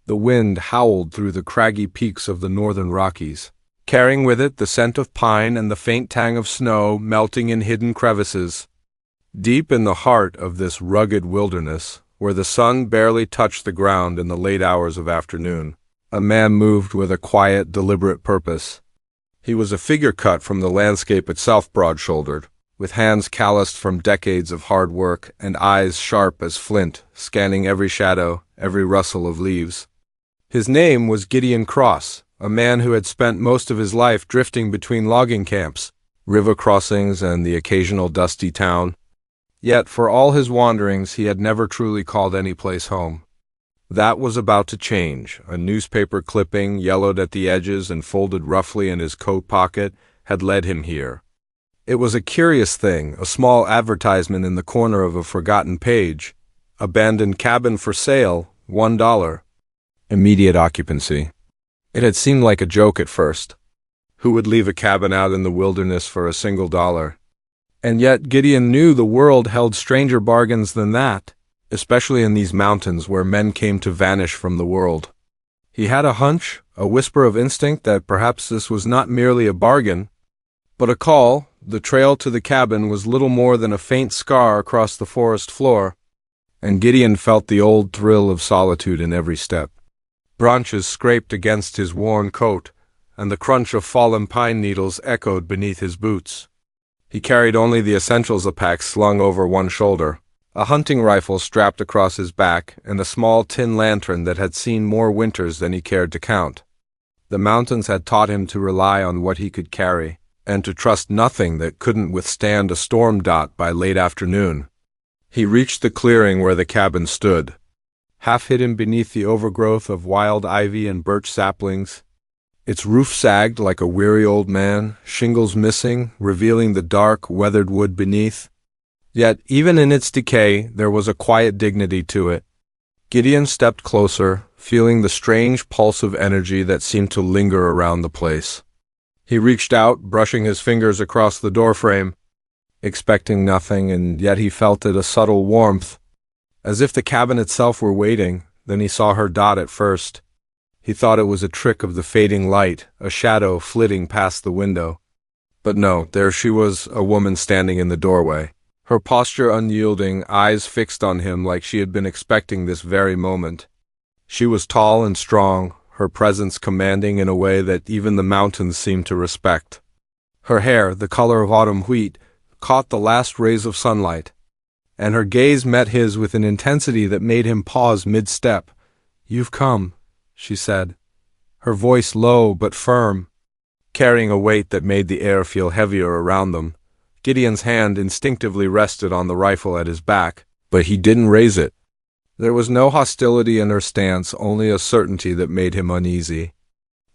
The wind howled through the craggy peaks of the northern Rockies, carrying with it the scent of pine and the faint tang of snow melting in hidden crevices. Deep in the heart of this rugged wilderness, where the sun barely touched the ground in the late hours of afternoon, a man moved with a quiet, deliberate purpose. He was a figure cut from the landscape itself, broad-shouldered, with hands calloused from decades of hard work and eyes sharp as flint, scanning every shadow, every rustle of leaves. His name was Gideon Cross, a man who had spent most of his life drifting between logging camps, river crossings, and the occasional dusty town. Yet, for all his wanderings, he had never truly called any place home. That was about to change. A newspaper clipping, yellowed at the edges and folded roughly in his coat pocket, had led him here. It was a curious thing, a small advertisement in the corner of a forgotten page. Abandoned cabin for sale, $1. Immediate occupancy. It had seemed like a joke at first. Who would leave a cabin out in the wilderness for a single dollar? And yet Gideon knew the world held stranger bargains than that, especially in these mountains where men came to vanish from the world. He had a hunch, a whisper of instinct that perhaps this was not merely a bargain, but a call. The trail to the cabin was little more than a faint scar across the forest floor, and Gideon felt the old thrill of solitude in every step. Branches scraped against his worn coat, and the crunch of fallen pine needles echoed beneath his boots. He carried only the essentials, a pack slung over one shoulder, a hunting rifle strapped across his back, and a small tin lantern that had seen more winters than he cared to count. The mountains had taught him to rely on what he could carry, and to trust nothing that couldn't withstand a storm dot by late afternoon. He reached the clearing where the cabin stood, half hidden beneath the overgrowth of wild ivy and birch saplings. Its roof sagged like a weary old man, shingles missing, revealing the dark, weathered wood beneath. Yet, even in its decay, there was a quiet dignity to it. Gideon stepped closer, feeling the strange pulse of energy that seemed to linger around the place. He reached out, brushing his fingers across the doorframe, expecting nothing, and yet he felt it, a subtle warmth, as if the cabin itself were waiting. Then he saw her dot at first. He thought it was a trick of the fading light, a shadow flitting past the window. But no, there she was, a woman standing in the doorway, her posture unyielding, eyes fixed on him like she had been expecting this very moment. She was tall and strong, her presence commanding in a way that even the mountains seemed to respect. Her hair, the color of autumn wheat, caught the last rays of sunlight, and her gaze met his with an intensity that made him pause mid-step. "You've come," she said, her voice low but firm, carrying a weight that made the air feel heavier around them. Gideon's hand instinctively rested on the rifle at his back, but he didn't raise it. There was no hostility in her stance, only a certainty that made him uneasy.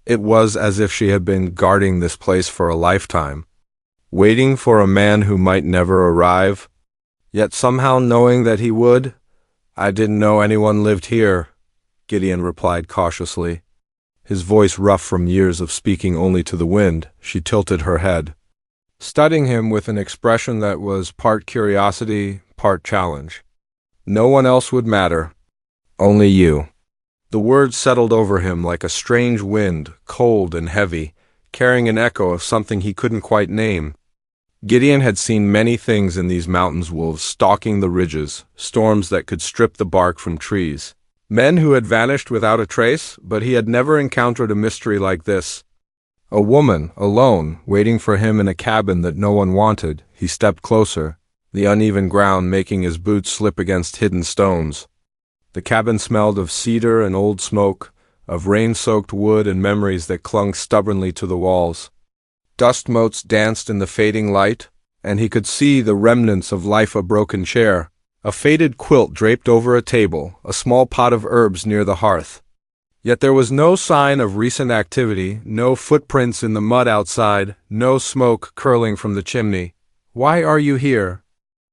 It was as if she had been guarding this place for a lifetime, waiting for a man who might never arrive, yet somehow knowing that he would. "I didn't know anyone lived here," Gideon replied cautiously, his voice rough from years of speaking only to the wind. She tilted her head, studying him with an expression that was part curiosity, part challenge. "No one else would matter. Only you." The words settled over him like a strange wind, cold and heavy, carrying an echo of something he couldn't quite name. Gideon had seen many things in these mountains, wolves stalking the ridges, storms that could strip the bark from trees, men who had vanished without a trace, but he had never encountered a mystery like this. A woman, alone, waiting for him in a cabin that no one wanted. He stepped closer, the uneven ground making his boots slip against hidden stones. The cabin smelled of cedar and old smoke, of rain-soaked wood and memories that clung stubbornly to the walls. Dust motes danced in the fading light, and he could see the remnants of life: a broken chair, a faded quilt draped over a table, a small pot of herbs near the hearth. Yet there was no sign of recent activity, no footprints in the mud outside, no smoke curling from the chimney. "Why are you here?"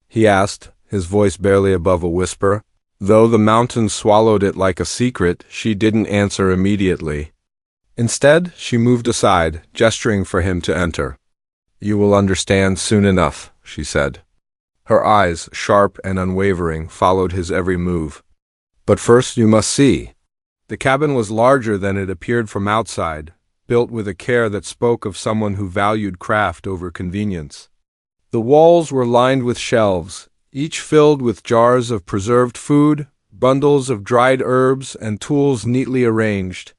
he asked, his voice barely above a whisper. Though the mountains swallowed it like a secret, she didn't answer immediately. Instead, she moved aside, gesturing for him to enter. "You will understand soon enough," she said. Her eyes, sharp and unwavering, followed his every move. "But first you must see." The cabin was larger than it appeared from outside, built with a care that spoke of someone who valued craft over convenience. The walls were lined with shelves, each filled with jars of preserved food, bundles of dried herbs, and tools neatly arranged.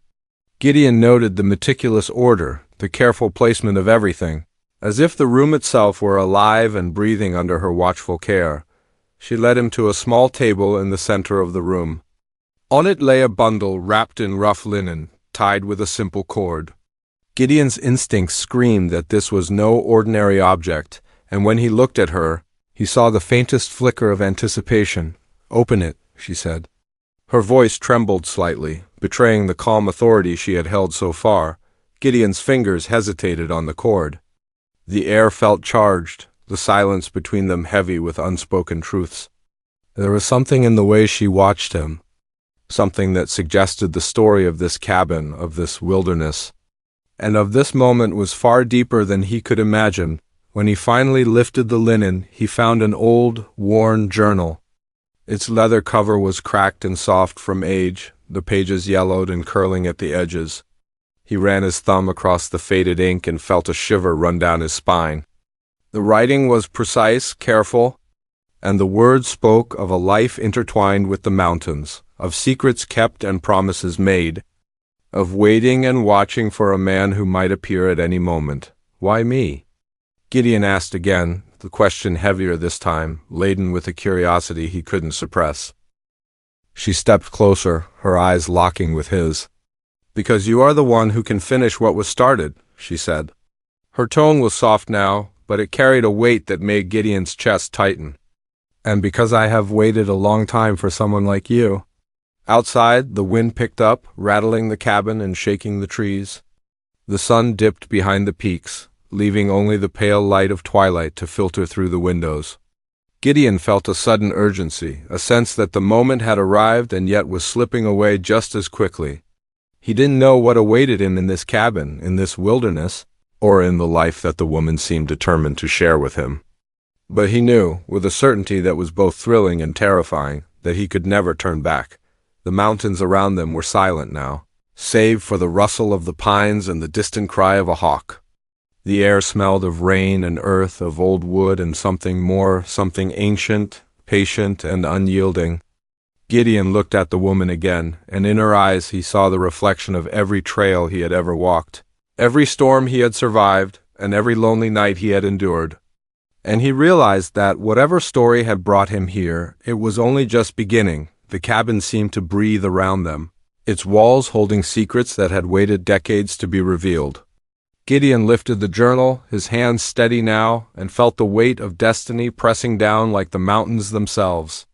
Gideon noted the meticulous order, the careful placement of everything, as if the room itself were alive and breathing under her watchful care. She led him to a small table in the center of the room. On it lay a bundle wrapped in rough linen, tied with a simple cord. Gideon's instincts screamed that this was no ordinary object, and when he looked at her, he saw the faintest flicker of anticipation. "Open it," she said. Her voice trembled slightly, betraying the calm authority she had held so far. Gideon's fingers hesitated on the cord. The air felt charged, the silence between them heavy with unspoken truths. There was something in the way she watched him, something that suggested the story of this cabin, of this wilderness. And of this moment was far deeper than he could imagine. When he finally lifted the linen, he found an old, worn journal. Its leather cover was cracked and soft from age, the pages yellowed and curling at the edges. He ran his thumb across the faded ink and felt a shiver run down his spine. The writing was precise, careful, and the words spoke of a life intertwined with the mountains, of secrets kept and promises made, of waiting and watching for a man who might appear at any moment. "Why me?" Gideon asked again, the question heavier this time, laden with a curiosity he couldn't suppress. She stepped closer, her eyes locking with his. "Because you are the one who can finish what was started," she said. Her tone was soft now, but it carried a weight that made Gideon's chest tighten. "And because I have waited a long time for someone like you." Outside, the wind picked up, rattling the cabin and shaking the trees. The sun dipped behind the peaks, leaving only the pale light of twilight to filter through the windows. Gideon felt a sudden urgency, a sense that the moment had arrived and yet was slipping away just as quickly. He didn't know what awaited him in this cabin, in this wilderness, or in the life that the woman seemed determined to share with him. But he knew, with a certainty that was both thrilling and terrifying, that he could never turn back. The mountains around them were silent now, save for the rustle of the pines and the distant cry of a hawk. The air smelled of rain and earth, of old wood and something more, something ancient, patient, and unyielding. Gideon looked at the woman again, and in her eyes he saw the reflection of every trail he had ever walked, every storm he had survived, and every lonely night he had endured. And he realized that whatever story had brought him here, it was only just beginning. The cabin seemed to breathe around them, its walls holding secrets that had waited decades to be revealed. Gideon lifted the journal, his hands steady now, and felt the weight of destiny pressing down like the mountains themselves.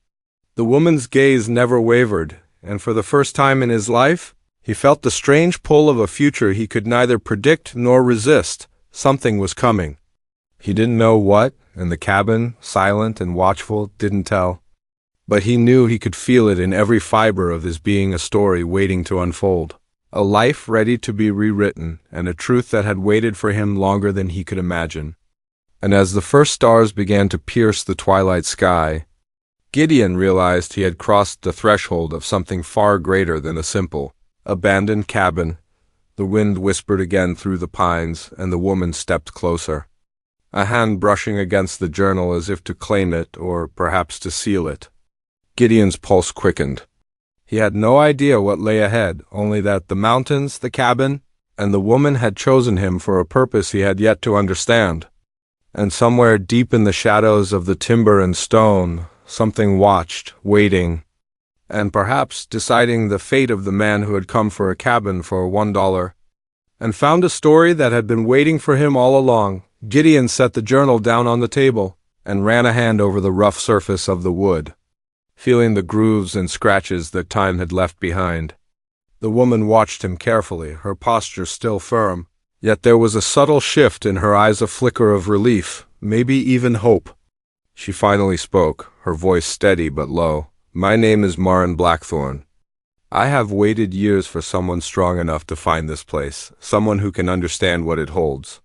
The woman's gaze never wavered, and for the first time in his life, he felt the strange pull of a future he could neither predict nor resist. Something was coming. He didn't know what, and the cabin, silent and watchful, didn't tell. But he knew he could feel it in every fiber of his being, a story waiting to unfold. A life ready to be rewritten, and a truth that had waited for him longer than he could imagine. And as the first stars began to pierce the twilight sky, Gideon realized he had crossed the threshold of something far greater than a simple, abandoned cabin. The wind whispered again through the pines, and the woman stepped closer, a hand brushing against the journal as if to claim it, or perhaps to seal it. Gideon's pulse quickened. He had no idea what lay ahead, only that the mountains, the cabin, and the woman had chosen him for a purpose he had yet to understand. And somewhere deep in the shadows of the timber and stone, something watched, waiting, and perhaps deciding the fate of the man who had come for a cabin for $1, and found a story that had been waiting for him all along. Gideon set the journal down on the table and ran a hand over the rough surface of the wood, feeling the grooves and scratches that time had left behind. The woman watched him carefully, her posture still firm, yet there was a subtle shift in her eyes, a flicker of relief, maybe even hope. She finally spoke, her voice steady but low. "My name is Marin Blackthorn. I have waited years for someone strong enough to find this place, someone who can understand what it holds."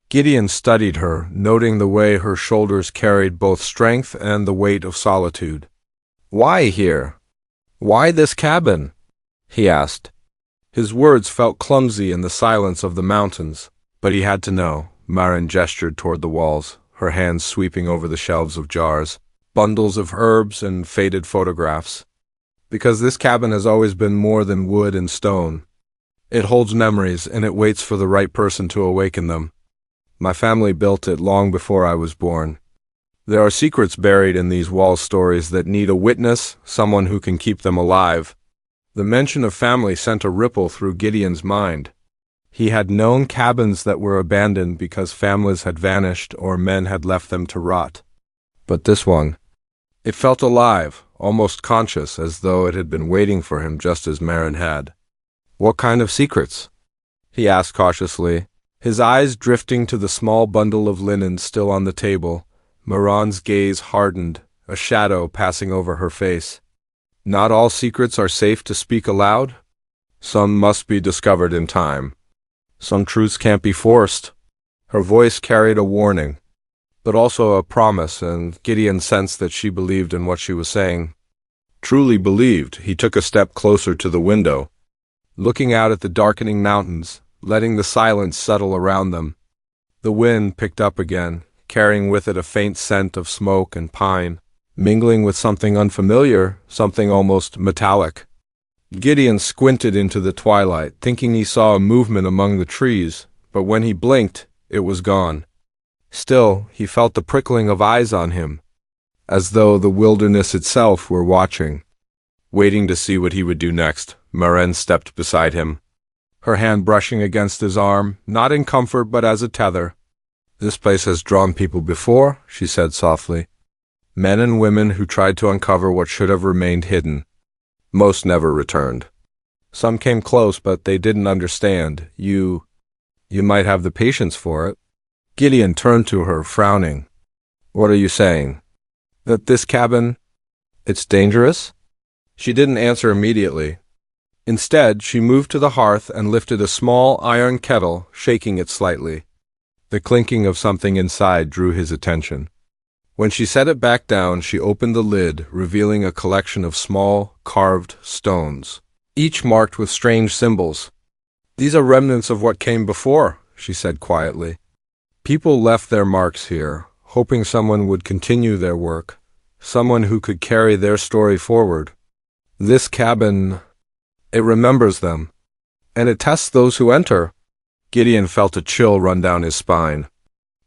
Gideon studied her, noting the way her shoulders carried both strength and the weight of solitude. "Why here? Why this cabin?" he asked. His words felt clumsy in the silence of the mountains, but he had to know. Maren gestured toward the walls, her hands sweeping over the shelves of jars, bundles of herbs, and faded photographs. Because this cabin has always been more than wood and stone. It holds memories, and it waits for the right person to awaken them. My family built it long before I was born. There are secrets buried in these wall stories that need a witness, someone who can keep them alive. The mention of family sent a ripple through Gideon's mind. He had known cabins that were abandoned because families had vanished or men had left them to rot. But this one, it felt alive, almost conscious, as though it had been waiting for him just as Maren had. "What kind of secrets?" he asked cautiously, his eyes drifting to the small bundle of linen still on the table. Maren's gaze hardened, a shadow passing over her face. "Not all secrets are safe to speak aloud. Some must be discovered in time. Some truths can't be forced." Her voice carried a warning, but also a promise, and Gideon sensed that she believed in what she was saying. Truly believed. He took a step closer to the window, looking out at the darkening mountains, letting the silence settle around them. The wind picked up again, carrying with it a faint scent of smoke and pine, mingling with something unfamiliar, something almost metallic. Gideon squinted into the twilight, thinking he saw a movement among the trees, but when he blinked, it was gone. Still, he felt the prickling of eyes on him, as though the wilderness itself were watching. Waiting to see what he would do next, Maren stepped beside him, her hand brushing against his arm, not in comfort but as a tether. "This place has drawn people before," she said softly. "Men and women who tried to uncover what should have remained hidden. Most never returned. Some came close, but they didn't understand. You might have the patience for it." Gideon turned to her, frowning. "What are you saying? That this cabin, it's dangerous?" She didn't answer immediately. Instead, she moved to the hearth and lifted a small iron kettle, shaking it slightly. The clinking of something inside drew his attention. When she set it back down, she opened the lid, revealing a collection of small, carved stones, each marked with strange symbols. "These are remnants of what came before," she said quietly. "People left their marks here, hoping someone would continue their work, someone who could carry their story forward. This cabin, it remembers them, and it tests those who enter." Gideon felt a chill run down his spine.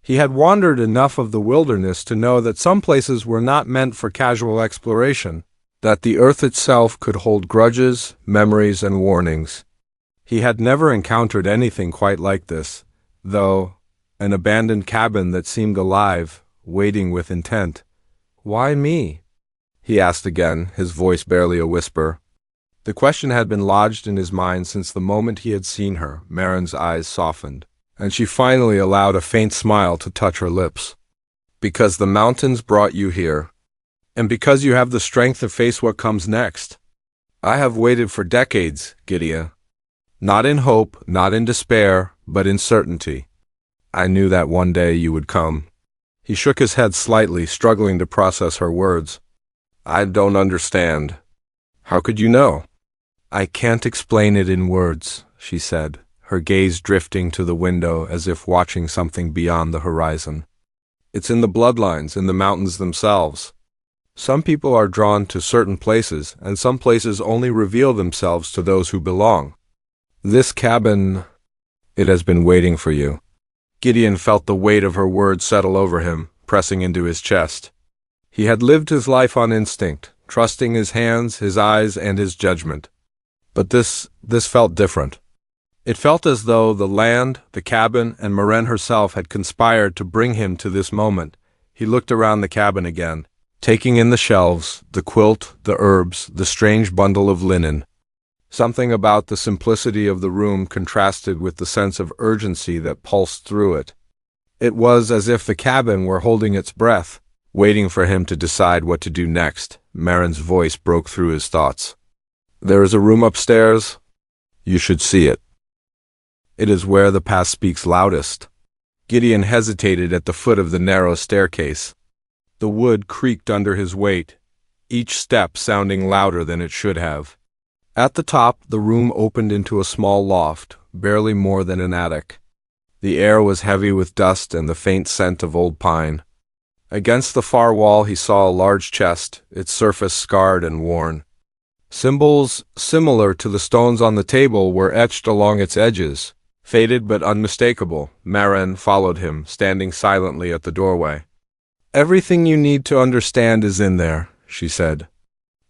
He had wandered enough of the wilderness to know that some places were not meant for casual exploration, that the earth itself could hold grudges, memories, and warnings. He had never encountered anything quite like this, though, an abandoned cabin that seemed alive, waiting with intent. "Why me?" he asked again, his voice barely a whisper. The question had been lodged in his mind since the moment he had seen her. Maren's eyes softened, and she finally allowed a faint smile to touch her lips. "Because the mountains brought you here, and because you have the strength to face what comes next. I have waited for decades, Gideon. Not in hope, not in despair, but in certainty. I knew that one day you would come." He shook his head slightly, struggling to process her words. "I don't understand. How could you know?" "I can't explain it in words," she said, her gaze drifting to the window as if watching something beyond the horizon. "It's in the bloodlines, in the mountains themselves. Some people are drawn to certain places, and some places only reveal themselves to those who belong. This cabin, it has been waiting for you." Gideon felt the weight of her words settle over him, pressing into his chest. He had lived his life on instinct, trusting his hands, his eyes, and his judgment. But this felt different. It felt as though the land, the cabin, and Maren herself had conspired to bring him to this moment. He looked around the cabin again, taking in the shelves, the quilt, the herbs, the strange bundle of linen. Something about the simplicity of the room contrasted with the sense of urgency that pulsed through it. It was as if the cabin were holding its breath, waiting for him to decide what to do next. Maren's voice broke through his thoughts. "There is a room upstairs. You should see it. It is where the past speaks loudest." Gideon hesitated at the foot of the narrow staircase. The wood creaked under his weight, each step sounding louder than it should have. At the top, the room opened into a small loft, barely more than an attic. The air was heavy with dust and the faint scent of old pine. Against the far wall he saw a large chest, its surface scarred and worn. Symbols similar to the stones on the table were etched along its edges, faded but unmistakable. Maren followed him, standing silently at the doorway. "Everything you need to understand is in there," she said.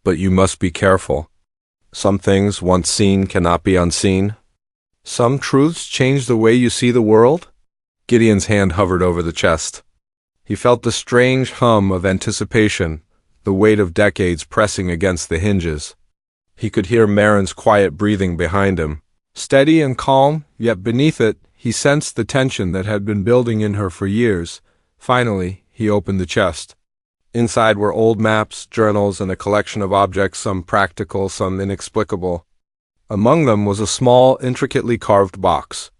"But you must be careful. Some things, once seen, cannot be unseen. Some truths change the way you see the world." Gideon's hand hovered over the chest. He felt the strange hum of anticipation, the weight of decades pressing against the hinges. He could hear Maren's quiet breathing behind him, steady and calm, yet beneath it he sensed the tension that had been building in her for years. Finally, he opened the chest. Inside were old maps, journals, and a collection of objects, some practical, some inexplicable. Among them was a small, intricately carved box.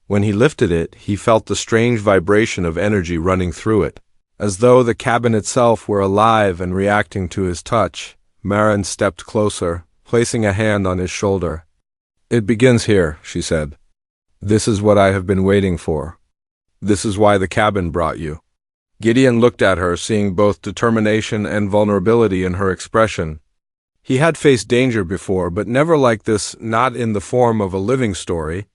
When he lifted it, he felt the strange vibration of energy running through it, as though the cabin itself were alive and reacting to his touch. Maren stepped closer, placing a hand on his shoulder. "It begins here," she said. "This is what I have been waiting for. This is why the cabin brought you." Gideon looked at her, seeing both determination and vulnerability in her expression. He had faced danger before, but never like this, not in the form of a living story.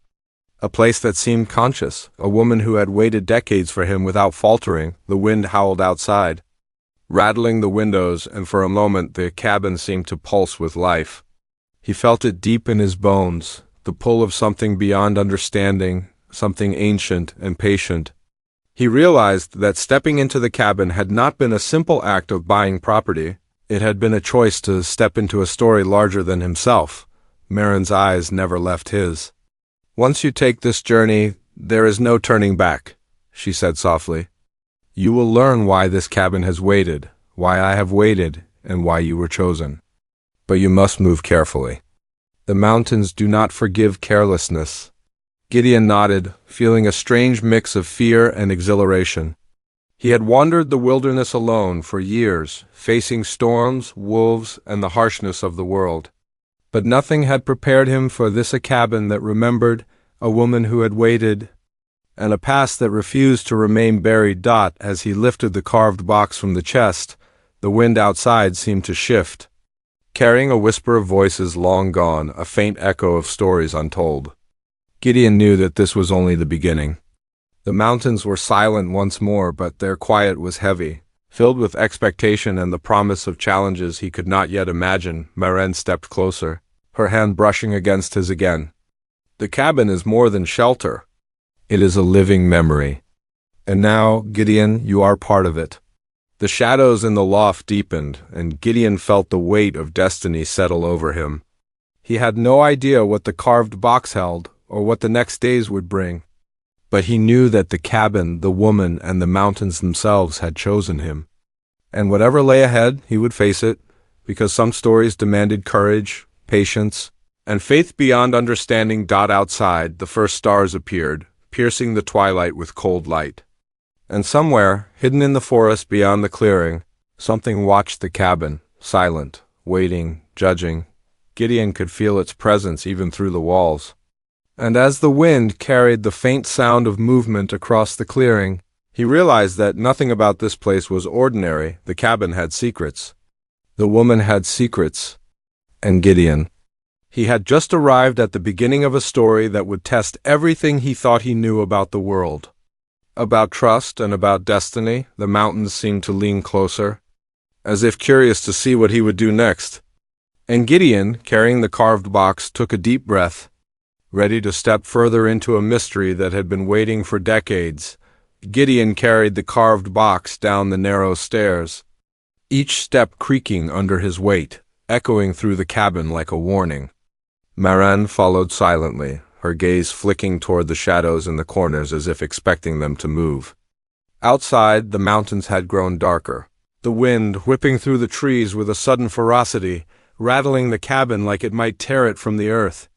A place that seemed conscious, a woman who had waited decades for him without faltering. The wind howled outside, rattling the windows, and for a moment the cabin seemed to pulse with life. He felt it deep in his bones, the pull of something beyond understanding, something ancient and patient. He realized that stepping into the cabin had not been a simple act of buying property. It had been a choice to step into a story larger than himself. Maren's eyes never left his. "Once you take this journey, there is no turning back," she said softly. "You will learn why this cabin has waited, why I have waited, and why you were chosen. But you must move carefully. The mountains do not forgive carelessness." Gideon nodded, feeling a strange mix of fear and exhilaration. He had wandered the wilderness alone for years, facing storms, wolves, and the harshness of the world. But nothing had prepared him for this: a cabin that remembered, a woman who had waited, and a past that refused to remain buried. As he lifted the carved box from the chest, the wind outside seemed to shift, carrying a whisper of voices long gone, a faint echo of stories untold. Gideon knew that this was only the beginning. The mountains were silent once more, but their quiet was heavy, filled with expectation and the promise of challenges he could not yet imagine. Maren stepped closer, her hand brushing against his again. "The cabin is more than shelter. It is a living memory. And now, Gideon, you are part of it." The shadows in the loft deepened, and Gideon felt the weight of destiny settle over him. He had no idea what the carved box held, or what the next days would bring. But he knew that the cabin, the woman, and the mountains themselves had chosen him. And whatever lay ahead, he would face it, because some stories demanded courage, patience, and faith beyond understanding. Outside, the first stars appeared, piercing the twilight with cold light. And somewhere, hidden in the forest beyond the clearing, something watched the cabin, silent, waiting, judging. Gideon could feel its presence even through the walls. And as the wind carried the faint sound of movement across the clearing, he realized that nothing about this place was ordinary. The cabin had secrets. The woman had secrets. And Gideon. He had just arrived at the beginning of a story that would test everything he thought he knew about the world. About trust and about destiny. The mountains seemed to lean closer, as if curious to see what he would do next. And Gideon, carrying the carved box, took a deep breath, ready to step further into a mystery that had been waiting for decades. Gideon carried the carved box down the narrow stairs, each step creaking under his weight, echoing through the cabin like a warning. Maren followed silently, her gaze flicking toward the shadows in the corners as if expecting them to move. Outside, the mountains had grown darker, the wind whipping through the trees with a sudden ferocity, rattling the cabin like it might tear it from the earth.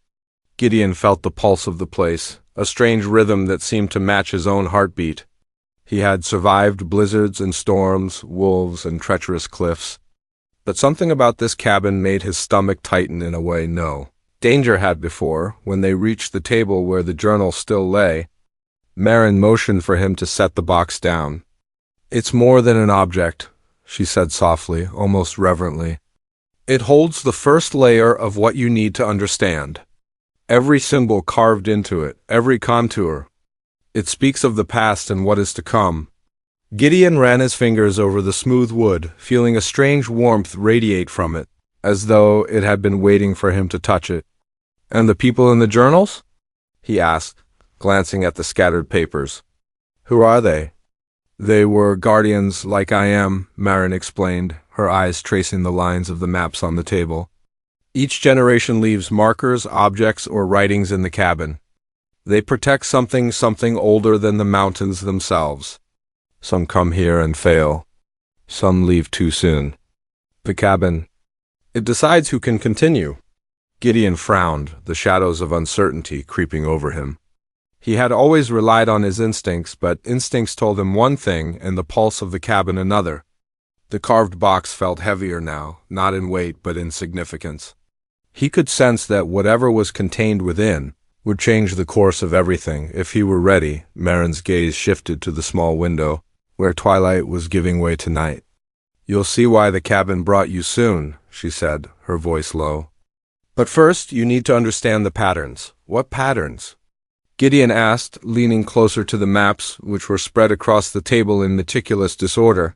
Gideon felt the pulse of the place, a strange rhythm that seemed to match his own heartbeat. He had survived blizzards and storms, wolves and treacherous cliffs. But something about this cabin made his stomach tighten in a way no danger had before. When they reached the table where the journal still lay, Marin motioned for him to set the box down. "It's more than an object," she said softly, almost reverently. "It holds the first layer of what you need to understand. Every symbol carved into it, every contour. It speaks of the past and what is to come." Gideon ran his fingers over the smooth wood, feeling a strange warmth radiate from it, as though it had been waiting for him to touch it. "And the people in the journals?" he asked, glancing at the scattered papers. "Who are they?" "They were guardians like I am," Marin explained, her eyes tracing the lines of the maps on the table. "Each generation leaves markers, objects, or writings in the cabin. They protect something older than the mountains themselves. Some come here and fail. Some leave too soon. The cabin, it decides who can continue." Gideon frowned, the shadows of uncertainty creeping over him. He had always relied on his instincts, but instincts told him one thing and the pulse of the cabin another. The carved box felt heavier now, not in weight but in significance. He could sense that whatever was contained within would change the course of everything if he were ready. Marin's gaze shifted to the small window, where twilight was giving way to night. "You'll see why the cabin brought you soon," she said, her voice low. "But first, you need to understand the patterns." "What patterns?" Gideon asked, leaning closer to the maps, which were spread across the table in meticulous disorder.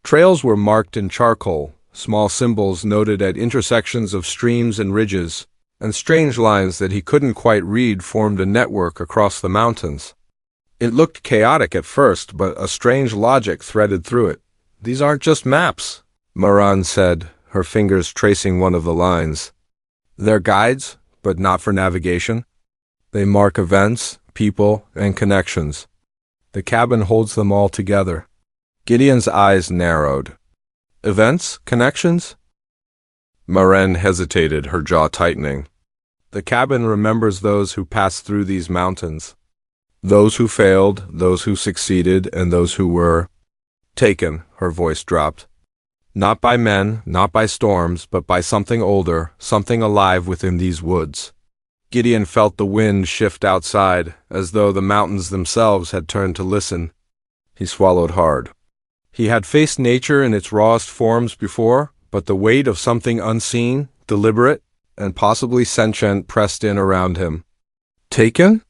Trails were marked in charcoal, small symbols noted at intersections of streams and ridges, and strange lines that he couldn't quite read formed a network across the mountains. It looked chaotic at first, but a strange logic threaded through it. "These aren't just maps," Marin said, her fingers tracing one of the lines. "They're guides, but not for navigation. They mark events, people, and connections. The cabin holds them all together." Gideon's eyes narrowed. "Events? Connections?" Marin hesitated, her jaw tightening. "The cabin remembers those who passed through these mountains. Those who failed, those who succeeded, and those who were taken," her voice dropped. "Not by men, not by storms, but by something older, something alive within these woods." Gideon felt the wind shift outside, as though the mountains themselves had turned to listen. He swallowed hard. He had faced nature in its rawest forms before, but the weight of something unseen, deliberate, and possibly sentient pressed in around him. "Taken?"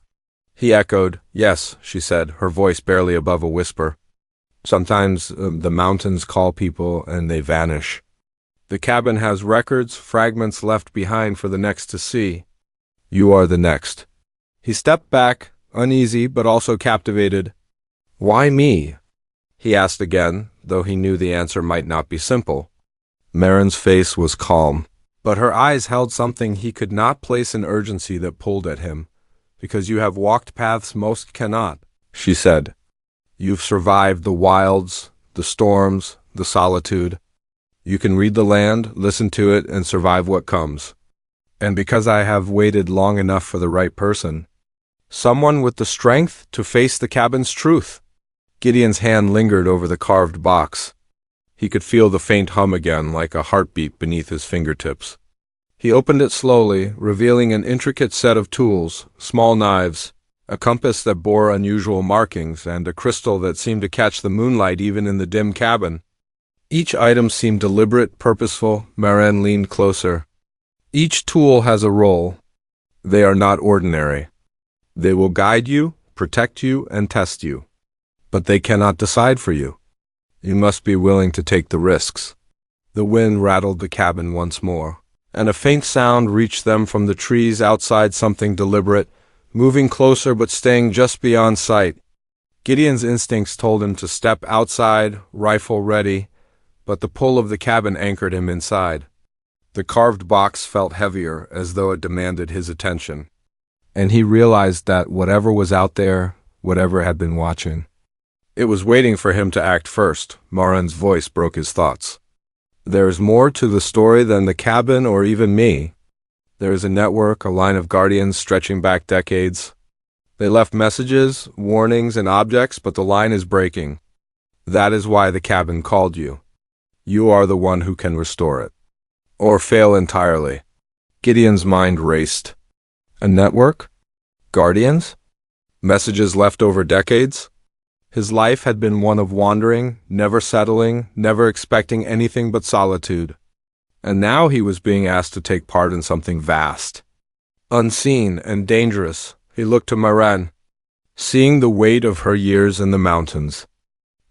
He echoed. "Yes," she said, her voice barely above a whisper. "Sometimes the mountains call people and they vanish. The cabin has records, fragments left behind for the next to see. You are the next." He stepped back, uneasy but also captivated. "Why me?" he asked again, though he knew the answer might not be simple. Marin's face was calm, but her eyes held something he could not place in urgency that pulled at him. "Because you have walked paths most cannot," she said. "You've survived the wilds, the storms, the solitude. You can read the land, listen to it, and survive what comes. And because I have waited long enough for the right person, someone with the strength to face the cabin's truth." Gideon's hand lingered over the carved box. He could feel the faint hum again, like a heartbeat beneath his fingertips. He opened it slowly, revealing an intricate set of tools, small knives, a compass that bore unusual markings, and a crystal that seemed to catch the moonlight even in the dim cabin. Each item seemed deliberate, purposeful. Marin leaned closer. "Each tool has a role. They are not ordinary. They will guide you, protect you, and test you. But they cannot decide for you. You must be willing to take the risks." The wind rattled the cabin once more, and a faint sound reached them from the trees outside, something deliberate, moving closer but staying just beyond sight. Gideon's instincts told him to step outside, rifle ready, but the pull of the cabin anchored him inside. The carved box felt heavier, as though it demanded his attention, and he realized that whatever was out there, whatever had been watching, it was waiting for him to act first. Marin's voice broke his thoughts. "There is more to the story than the cabin or even me. There is a network, a line of guardians stretching back decades. They left messages, warnings, and objects, but the line is breaking. That is why the cabin called you. You are the one who can restore it. Or fail entirely. Gideon's mind raced. A network? Guardians? Messages left over decades? His life had been one of wandering, never settling, never expecting anything but solitude. And now he was being asked to take part in something vast. Unseen and dangerous, he looked to Maran, seeing the weight of her years in the mountains,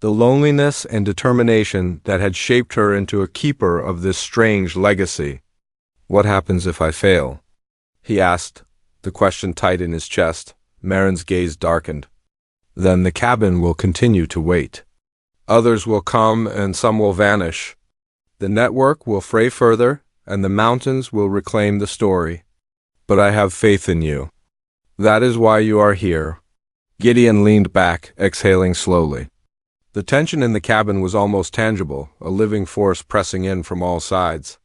the loneliness and determination that had shaped her into a keeper of this strange legacy. What happens if I fail? He asked, the question tight in his chest. Marin's gaze darkened. Then the cabin will continue to wait. Others will come and some will vanish. The network will fray further, and the mountains will reclaim the story. But I have faith in you. That is why you are here. Gideon leaned back, exhaling slowly. The tension in the cabin was almost tangible, a living force pressing in from all sides.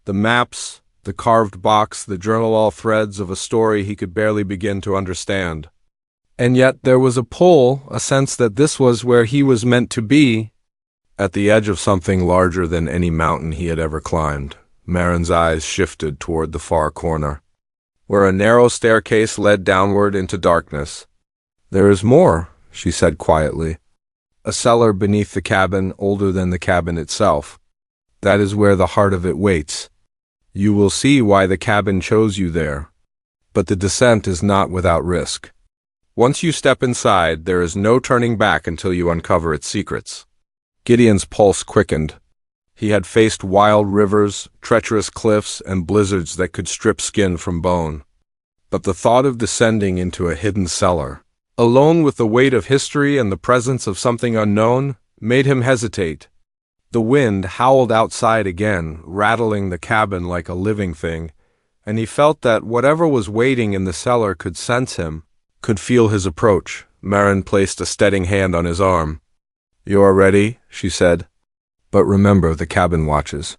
The maps, the carved box, the journal, all threads of a story he could barely begin to understand. And yet there was a pull, a sense that this was where he was meant to be, at the edge of something larger than any mountain he had ever climbed. Marin's eyes shifted toward the far corner, where a narrow staircase led downward into darkness. There is more, she said quietly. A cellar beneath the cabin, older than the cabin itself. That is where the heart of it waits. You will see why the cabin chose you there. But the descent is not without risk. Once you step inside, there is no turning back until you uncover its secrets. Gideon's pulse quickened. He had faced wild rivers, treacherous cliffs, and blizzards that could strip skin from bone. But the thought of descending into a hidden cellar, alone with the weight of history and the presence of something unknown, made him hesitate. The wind howled outside again, rattling the cabin like a living thing, and he felt that whatever was waiting in the cellar could sense him, could feel his approach. Marin placed a steadying hand on his arm. You are ready, she said. But remember, the cabin watches.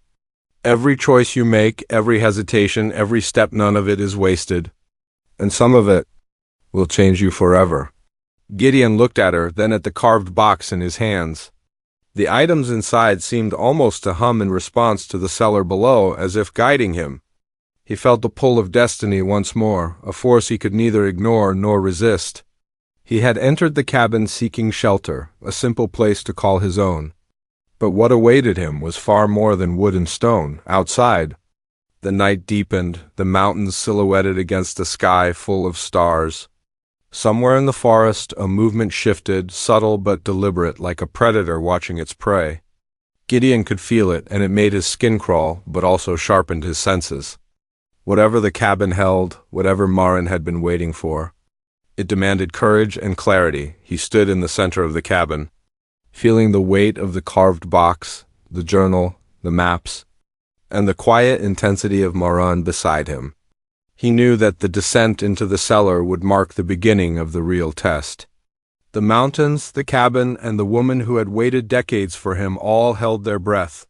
Every choice you make, every hesitation, every step, none of it is wasted. And some of it will change you forever. Gideon looked at her, then at the carved box in his hands. The items inside seemed almost to hum in response to the cellar below, as if guiding him. He felt the pull of destiny once more, a force he could neither ignore nor resist. He had entered the cabin seeking shelter, a simple place to call his own. But what awaited him was far more than wood and stone. Outside, the night deepened, the mountains silhouetted against a sky full of stars. Somewhere in the forest, a movement shifted, subtle but deliberate, like a predator watching its prey. Gideon could feel it, and it made his skin crawl, but also sharpened his senses. Whatever the cabin held, whatever Marin had been waiting for, it demanded courage and clarity. He stood in the center of the cabin, feeling the weight of the carved box, the journal, the maps, and the quiet intensity of Marin beside him. He knew that the descent into the cellar would mark the beginning of the real test. The mountains, the cabin, and the woman who had waited decades for him all held their breath.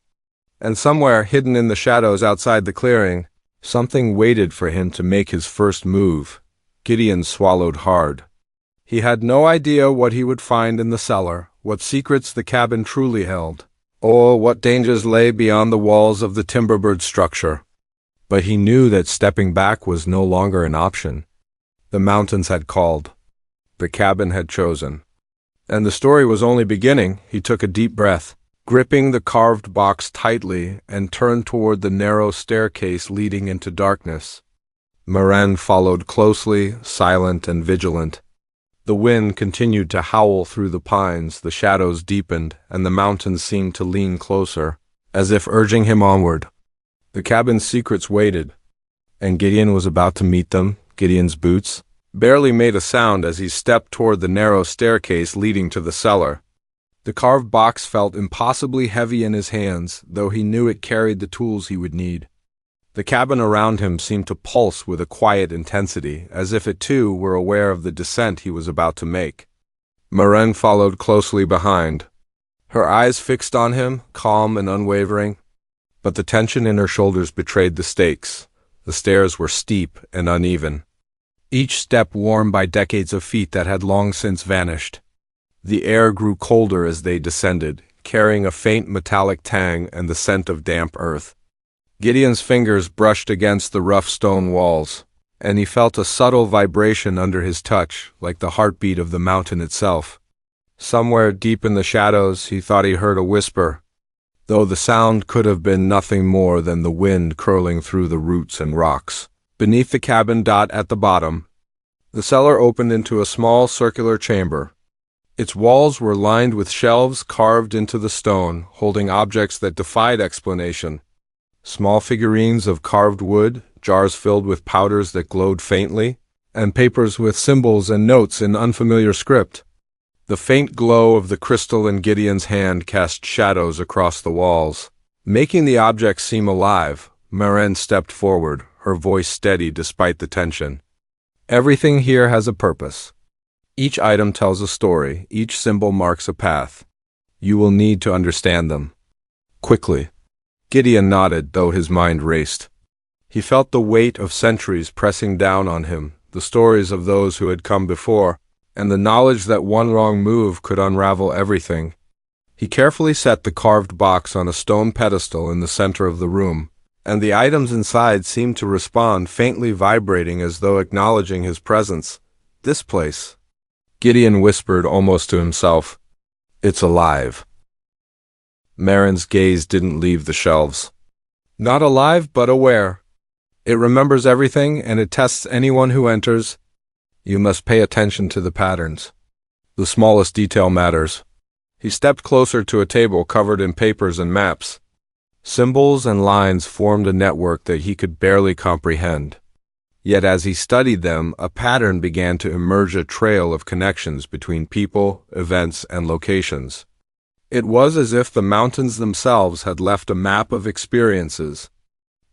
And somewhere, hidden in the shadows outside the clearing, something waited for him to make his first move. Gideon swallowed hard. He had no idea what he would find in the cellar, what secrets the cabin truly held, or what dangers lay beyond the walls of the timber-bird structure. But he knew that stepping back was no longer an option. The mountains had called. The cabin had chosen. And the story was only beginning. He took a deep breath, gripping the carved box tightly, and turned toward the narrow staircase leading into darkness. Marin followed closely, silent and vigilant. The wind continued to howl through the pines, the shadows deepened, and the mountains seemed to lean closer, as if urging him onward. The cabin's secrets waited, and Gideon was about to meet them. Gideon's boots barely made a sound as he stepped toward the narrow staircase leading to the cellar. The carved box felt impossibly heavy in his hands, though he knew it carried the tools he would need. The cabin around him seemed to pulse with a quiet intensity, as if it too were aware of the descent he was about to make. Marin followed closely behind, her eyes fixed on him, calm and unwavering. But the tension in her shoulders betrayed the stakes. The stairs were steep and uneven, each step worn by decades of feet that had long since vanished. The air grew colder as they descended, carrying a faint metallic tang and the scent of damp earth. Gideon's fingers brushed against the rough stone walls, and he felt a subtle vibration under his touch, like the heartbeat of the mountain itself. Somewhere deep in the shadows, he thought he heard a whisper, though the sound could have been nothing more than the wind curling through the roots and rocks. Beneath the cabin at the bottom, the cellar opened into a small circular chamber. Its walls were lined with shelves carved into the stone, holding objects that defied explanation. Small figurines of carved wood, jars filled with powders that glowed faintly, and papers with symbols and notes in unfamiliar script. The faint glow of the crystal in Gideon's hand cast shadows across the walls. Making the objects seem alive, Maren stepped forward, her voice steady despite the tension. Everything here has a purpose. Each item tells a story, each symbol marks a path. You will need to understand them. Quickly. Gideon nodded, though his mind raced. He felt the weight of centuries pressing down on him, the stories of those who had come before, and the knowledge that one wrong move could unravel everything. He carefully set the carved box on a stone pedestal in the center of the room, and the items inside seemed to respond, faintly vibrating as though acknowledging his presence. This place, Gideon whispered almost to himself, it's alive. Maren's gaze didn't leave the shelves. Not alive, but aware. It remembers everything, and it tests anyone who enters. You must pay attention to the patterns. The smallest detail matters. He stepped closer to a table covered in papers and maps. Symbols and lines formed a network that he could barely comprehend. Yet as he studied them, a pattern began to emerge, a trail of connections between people, events, and locations. It was as if the mountains themselves had left a map of experiences,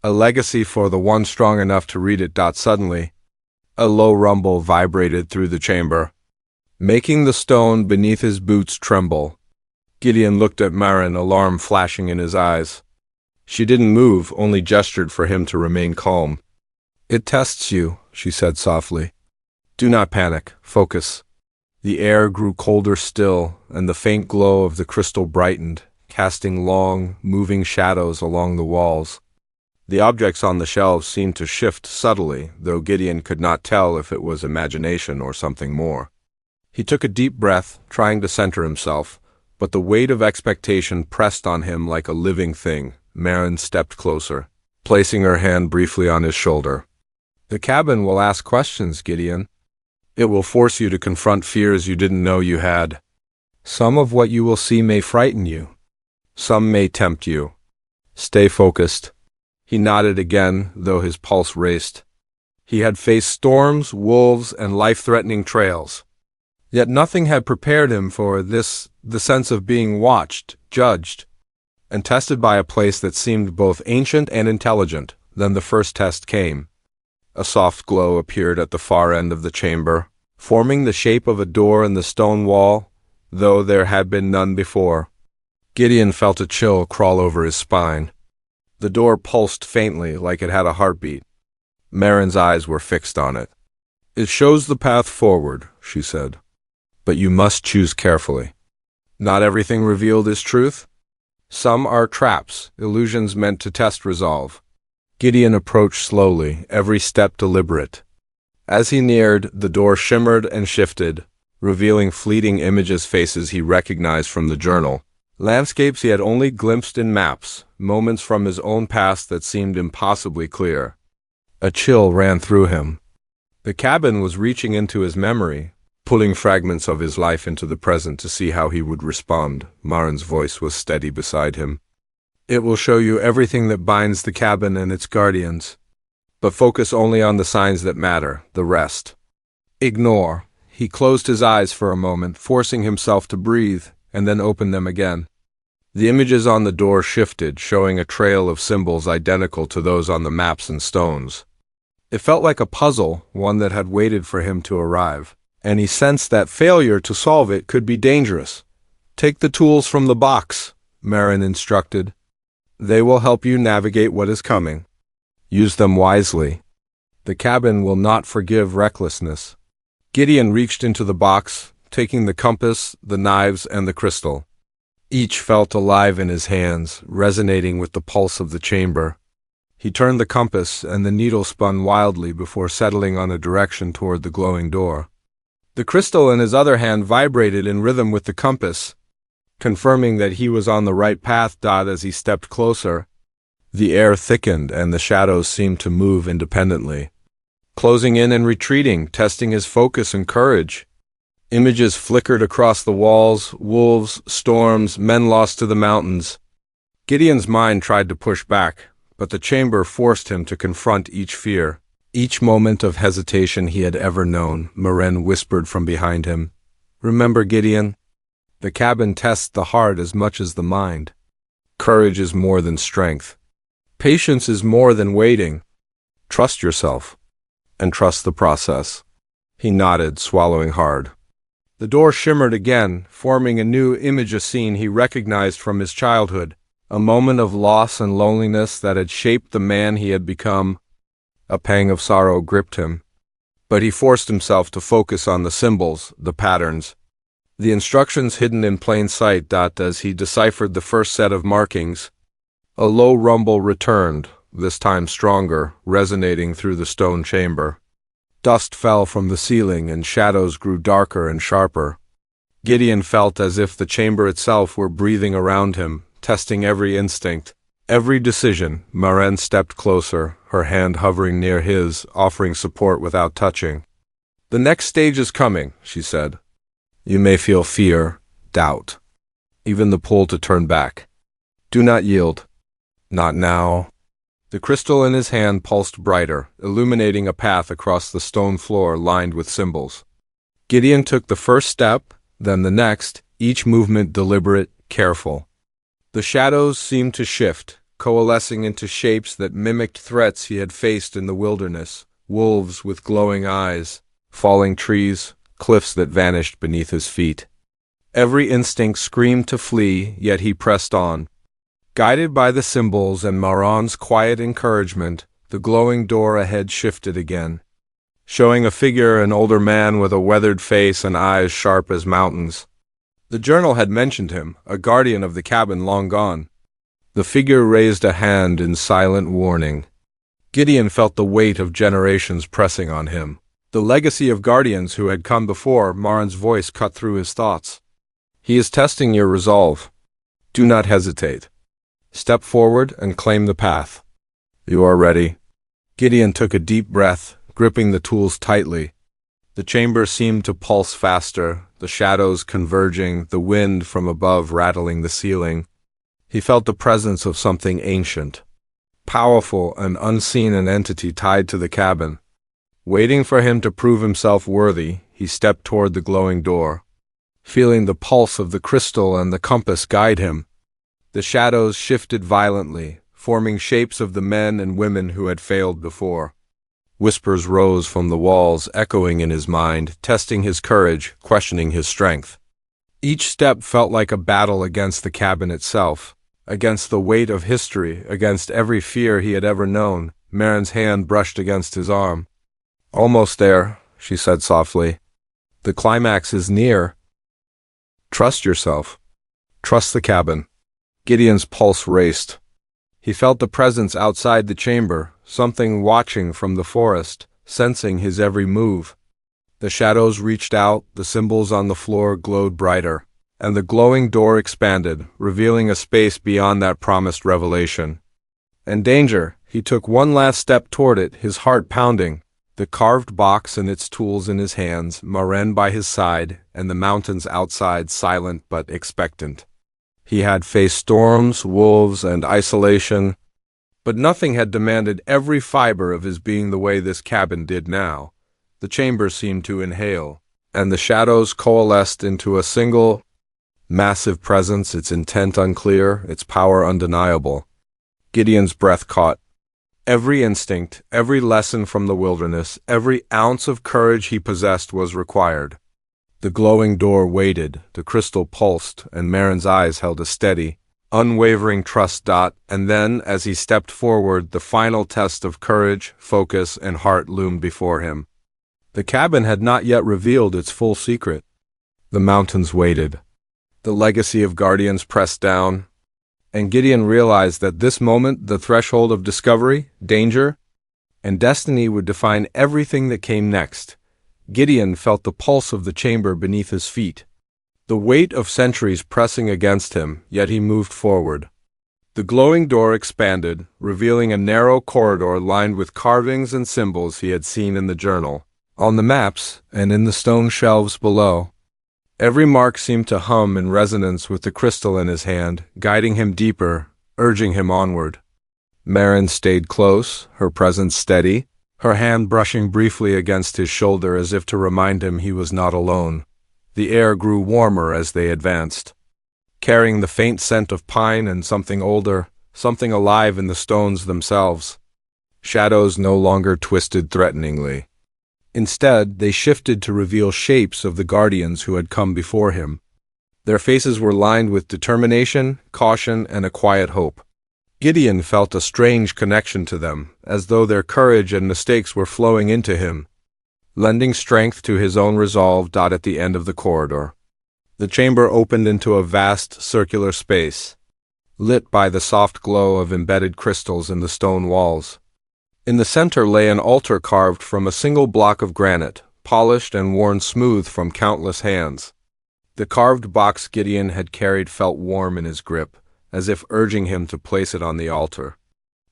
a legacy for the one strong enough to read it. Suddenly, a low rumble vibrated through the chamber, making the stone beneath his boots tremble. Gideon looked at Maren, alarm flashing in his eyes. She didn't move, only gestured for him to remain calm. It tests you, she said softly. Do not panic, focus. The air grew colder still, and the faint glow of the crystal brightened, casting long, moving shadows along the walls. The objects on the shelves seemed to shift subtly, though Gideon could not tell if it was imagination or something more. He took a deep breath, trying to center himself, but the weight of expectation pressed on him like a living thing. Maren stepped closer, placing her hand briefly on his shoulder. The cabin will ask questions, Gideon. It will force you to confront fears you didn't know you had. Some of what you will see may frighten you. Some may tempt you. Stay focused. He nodded again, though his pulse raced. He had faced storms, wolves, and life-threatening trails. Yet nothing had prepared him for this, the sense of being watched, judged, and tested by a place that seemed both ancient and intelligent. Then the first test came. A soft glow appeared at the far end of the chamber, forming the shape of a door in the stone wall, though there had been none before. Gideon felt a chill crawl over his spine. The door pulsed faintly, like it had a heartbeat. Maren's eyes were fixed on it. It shows the path forward, she said. But you must choose carefully. Not everything revealed is truth. Some are traps, illusions meant to test resolve. Gideon approached slowly, every step deliberate. As he neared, the door shimmered and shifted, revealing fleeting images, faces he recognized from the journal, landscapes he had only glimpsed in maps, moments from his own past that seemed impossibly clear. A chill ran through him. The cabin was reaching into his memory, pulling fragments of his life into the present to see how he would respond. Maren's voice was steady beside him. It will show you everything that binds the cabin and its guardians. But focus only on the signs that matter, the rest. Ignore. He closed his eyes for a moment, forcing himself to breathe, and then opened them again. The images on the door shifted, showing a trail of symbols identical to those on the maps and stones. It felt like a puzzle, one that had waited for him to arrive, and he sensed that failure to solve it could be dangerous. Take the tools from the box, Maren instructed. They will help you navigate what is coming. Use them wisely. The cabin will not forgive recklessness. Gideon reached into the box, taking the compass, the knives, and the crystal. Each felt alive in his hands, resonating with the pulse of the chamber. He turned the compass, and the needle spun wildly before settling on a direction toward the glowing door. The crystal in his other hand vibrated in rhythm with the compass, confirming that he was on the right path. As he stepped closer, the air thickened and the shadows seemed to move independently, closing in and retreating, testing his focus and courage. Images flickered across the walls: wolves, storms, men lost to the mountains. Gideon's mind tried to push back, but the chamber forced him to confront each fear. Each moment of hesitation he had ever known. Maren whispered from behind him, "Remember, Gideon, the cabin tests the heart as much as the mind. Courage is more than strength. Patience is more than waiting. Trust yourself, and trust the process." He nodded, swallowing hard. The door shimmered again, forming a new image, a scene he recognized from his childhood, a moment of loss and loneliness that had shaped the man he had become. A pang of sorrow gripped him, but he forced himself to focus on the symbols, the patterns, the instructions hidden in plain sight. As he deciphered the first set of markings, a low rumble returned, this time stronger, resonating through the stone chamber. Dust fell from the ceiling and shadows grew darker and sharper. Gideon felt as if the chamber itself were breathing around him, testing every instinct, every decision. Maren stepped closer, her hand hovering near his, offering support without touching. "The next stage is coming," she said. "You may feel fear, doubt, even the pull to turn back. Do not yield. Not now." The crystal in his hand pulsed brighter, illuminating a path across the stone floor lined with symbols. Gideon took the first step, then the next, each movement deliberate, careful. The shadows seemed to shift, coalescing into shapes that mimicked threats he had faced in the wilderness: wolves with glowing eyes, falling trees, cliffs that vanished beneath his feet. Every instinct screamed to flee, yet he pressed on. Guided by the symbols and Maran's quiet encouragement, the glowing door ahead shifted again, showing a figure, an older man with a weathered face and eyes sharp as mountains. The journal had mentioned him, a guardian of the cabin long gone. The figure raised a hand in silent warning. Gideon felt the weight of generations pressing on him. The legacy of guardians who had come before. Maran's voice cut through his thoughts. "He is testing your resolve. Do not hesitate. Step forward and claim the path. You are ready." Gideon took a deep breath, gripping the tools tightly. The chamber seemed to pulse faster, the shadows converging, the wind from above rattling the ceiling. He felt the presence of something ancient, powerful and unseen, an entity tied to the cabin. Waiting for him to prove himself worthy, he stepped toward the glowing door, feeling the pulse of the crystal and the compass guide him. The shadows shifted violently, forming shapes of the men and women who had failed before. Whispers rose from the walls, echoing in his mind, testing his courage, questioning his strength. Each step felt like a battle against the cabin itself, against the weight of history, against every fear he had ever known. Maren's hand brushed against his arm. "Almost there," she said softly. "The climax is near. Trust yourself. Trust the cabin." Gideon's pulse raced. He felt the presence outside the chamber, something watching from the forest, sensing his every move. The shadows reached out, the symbols on the floor glowed brighter, and the glowing door expanded, revealing a space beyond that promised revelation. And danger! He took one last step toward it, his heart pounding. The carved box and its tools in his hands, Maren by his side, and the mountains outside silent but expectant. He had faced storms, wolves, and isolation, but nothing had demanded every fiber of his being the way this cabin did now. The chamber seemed to inhale, and the shadows coalesced into a single, massive presence, its intent unclear, its power undeniable. Gideon's breath caught. Every instinct, every lesson from the wilderness, every ounce of courage he possessed was required. The glowing door waited, the crystal pulsed, and Maren's eyes held a steady, unwavering trust. And then, as he stepped forward, the final test of courage, focus, and heart loomed before him. The cabin had not yet revealed its full secret. The mountains waited. the legacy of guardians pressed down, and Gideon realized that this moment, the threshold of discovery, danger, and destiny would define everything that came next. Gideon felt the pulse of the chamber beneath his feet, the weight of centuries pressing against him, yet he moved forward. The glowing door expanded, revealing a narrow corridor lined with carvings and symbols he had seen in the journal, on the maps, and in the stone shelves below. Every mark seemed to hum in resonance with the crystal in his hand, guiding him deeper, urging him onward. Marin stayed close, her presence steady, her hand brushing briefly against his shoulder as if to remind him he was not alone. The air grew warmer as they advanced, carrying the faint scent of pine and something older, something alive in the stones themselves. Shadows no longer twisted threateningly. Instead, they shifted to reveal shapes of the guardians who had come before him. Their faces were lined with determination, caution, and a quiet hope. Gideon felt a strange connection to them, as though their courage and mistakes were flowing into him, lending strength to his own resolve. At the end of the corridor, the chamber opened into a vast circular space, lit by the soft glow of embedded crystals in the stone walls. In the center lay an altar carved from a single block of granite, polished and worn smooth from countless hands. The carved box Gideon had carried felt warm in his grip, as if urging him to place it on the altar.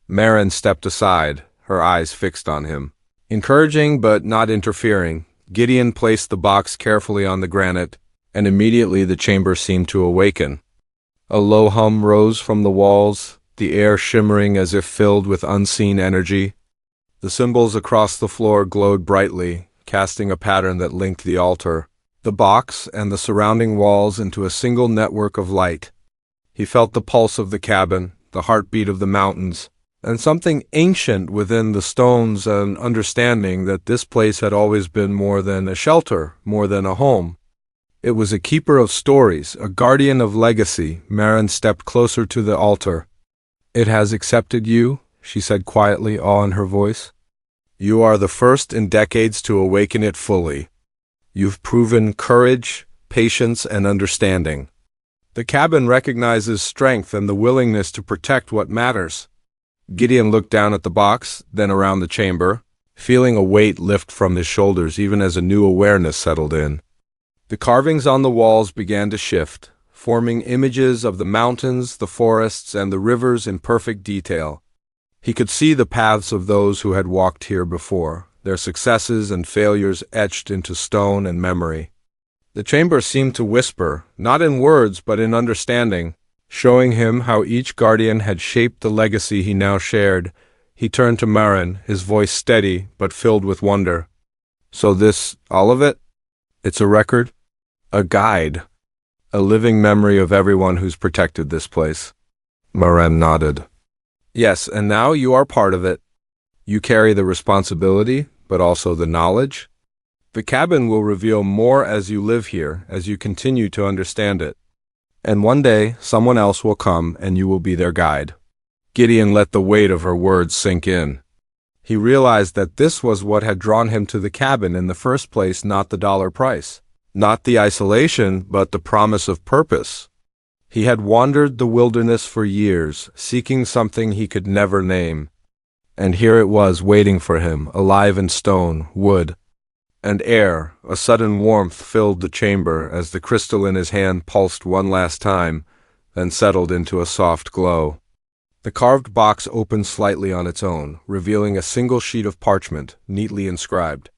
Marin stepped aside, her eyes fixed on him. Encouraging but not interfering, Gideon placed the box carefully on the granite, and immediately the chamber seemed to awaken. A low hum rose from the walls, the air shimmering as if filled with unseen energy. The symbols across the floor glowed brightly, casting a pattern that linked the altar, the box, and the surrounding walls into a single network of light. He felt the pulse of the cabin, the heartbeat of the mountains, and something ancient within the stones, an understanding that this place had always been more than a shelter, more than a home. It was a keeper of stories, a guardian of legacy. Marin stepped closer to the altar. "It has accepted you," she said quietly, awe in her voice. "You are the first in decades to awaken it fully. You've proven courage, patience, and understanding. The cabin recognizes strength and the willingness to protect what matters." Gideon looked down at the box, then around the chamber, feeling a weight lift from his shoulders even as a new awareness settled in. The carvings on the walls began to shift, forming images of the mountains, the forests, and the rivers in perfect detail. He could see the paths of those who had walked here before, their successes and failures etched into stone and memory. The chamber seemed to whisper, not in words but in understanding, showing him how each guardian had shaped the legacy he now shared. He turned to Marin, his voice steady but filled with wonder. "So this, all of it? It's a record? A guide? A living memory of everyone who's protected this place?" Marin nodded. "Yes, and now you are part of it. You carry the responsibility, but also the knowledge. The cabin will reveal more as you live here, as you continue to understand it. And one day, someone else will come and you will be their guide." Gideon let the weight of her words sink in. He realized that this was what had drawn him to the cabin in the first place, not the dollar price, not the isolation, but the promise of purpose. He had wandered the wilderness for years, seeking something he could never name. And here it was waiting for him, alive in stone, wood, and air. A sudden warmth filled the chamber as the crystal in his hand pulsed one last time, then settled into a soft glow. The carved box opened slightly on its own, revealing a single sheet of parchment, neatly inscribed.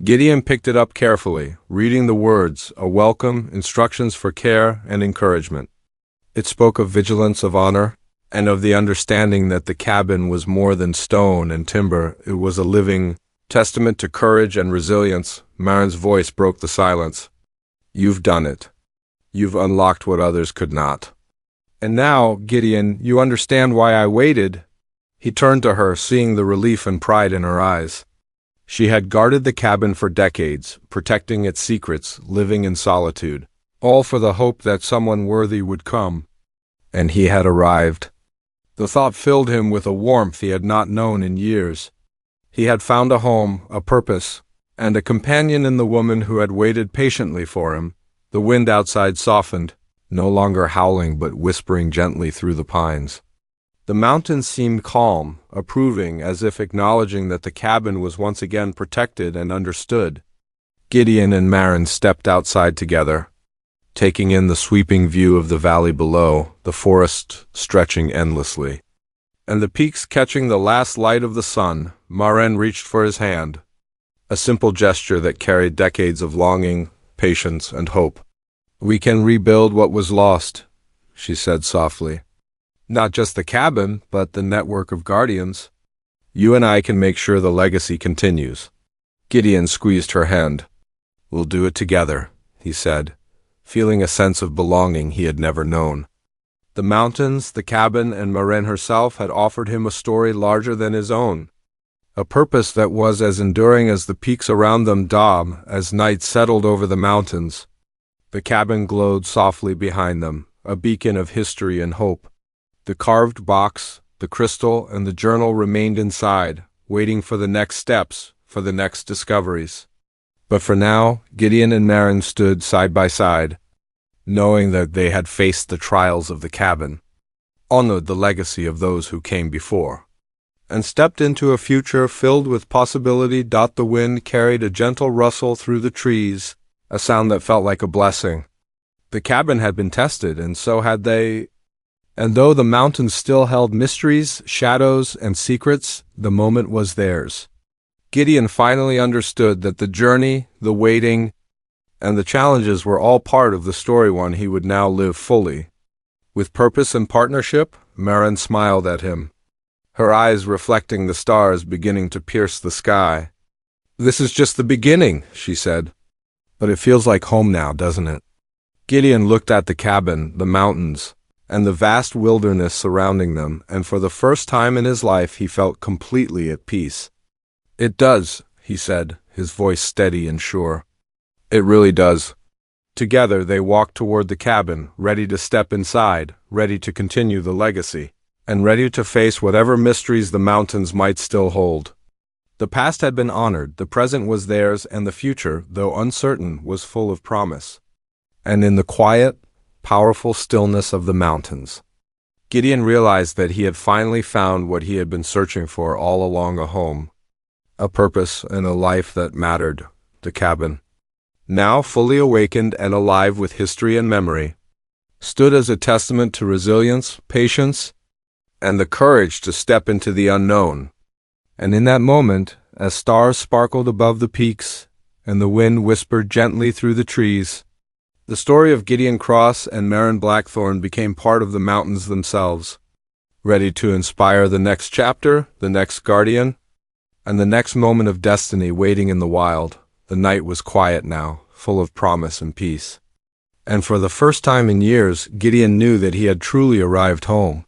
Gideon picked it up carefully, reading the words, a welcome, instructions for care and encouragement. It spoke of vigilance, of honor, and of the understanding that the cabin was more than stone and timber. It was a living testament to courage and resilience. Marin's voice broke the silence. "You've done it. You've unlocked what others could not. And now, Gideon, you understand why I waited." He turned to her, seeing the relief and pride in her eyes. She had guarded the cabin for decades, protecting its secrets, living in solitude, all for the hope that someone worthy would come. And he had arrived. The thought filled him with a warmth he had not known in years. He had found a home, a purpose, and a companion in the woman who had waited patiently for him. The wind outside softened. no longer howling but whispering gently through the pines. The mountains seemed calm, approving, as if acknowledging that the cabin was once again protected and understood. Gideon and Maren stepped outside together, taking in the sweeping view of the valley below, the forest stretching endlessly, and the peaks catching the last light of the sun. Maren reached for his hand, a simple gesture that carried decades of longing, patience, and hope. "We can rebuild what was lost," she said softly. "Not just the cabin, but the network of guardians. You and I can make sure the legacy continues." Gideon squeezed her hand. "We'll do it together," he said, feeling a sense of belonging he had never known. The mountains, the cabin, and Maren herself had offered him a story larger than his own, a purpose that was as enduring as the peaks around them. As night settled over the mountains, the cabin glowed softly behind them, a beacon of history and hope. The carved box, the crystal, and the journal remained inside, waiting for the next steps, for the next discoveries. But for now, Gideon and Maren stood side by side, knowing that they had faced the trials of the cabin, honored the legacy of those who came before, and stepped into a future filled with possibility. The wind carried a gentle rustle through the trees, a sound that felt like a blessing. The cabin had been tested, and so had they. And though the mountains still held mysteries, shadows, and secrets, the moment was theirs. Gideon finally understood that the journey, the waiting, and the challenges were all part of the story one he would now live fully. With purpose and partnership, Maren smiled at him, her eyes reflecting the stars beginning to pierce the sky. "This is just the beginning," she said. "But it feels like home now, doesn't it?" Gideon looked at the cabin, the mountains, and the vast wilderness surrounding them, and for the first time in his life he felt completely at peace. "It does," he said, his voice steady and sure. "It really does." Together they walked toward the cabin, ready to step inside, ready to continue the legacy, and ready to face whatever mysteries the mountains might still hold. The past had been honored, the present was theirs, and the future, though uncertain, was full of promise. And in the quiet, powerful stillness of the mountains, Gideon realized that he had finally found what he had been searching for all along: a home, a purpose, and a life that mattered. The cabin, now fully awakened and alive with history and memory, stood as a testament to resilience, patience, and the courage to step into the unknown. And in that moment, as stars sparkled above the peaks and the wind whispered gently through the trees, the story of Gideon Cross and Maren Blackthorne became part of the mountains themselves, ready to inspire the next chapter, the next guardian, and the next moment of destiny waiting in the wild. The night was quiet now, full of promise and peace. And for the first time in years, Gideon knew that he had truly arrived home.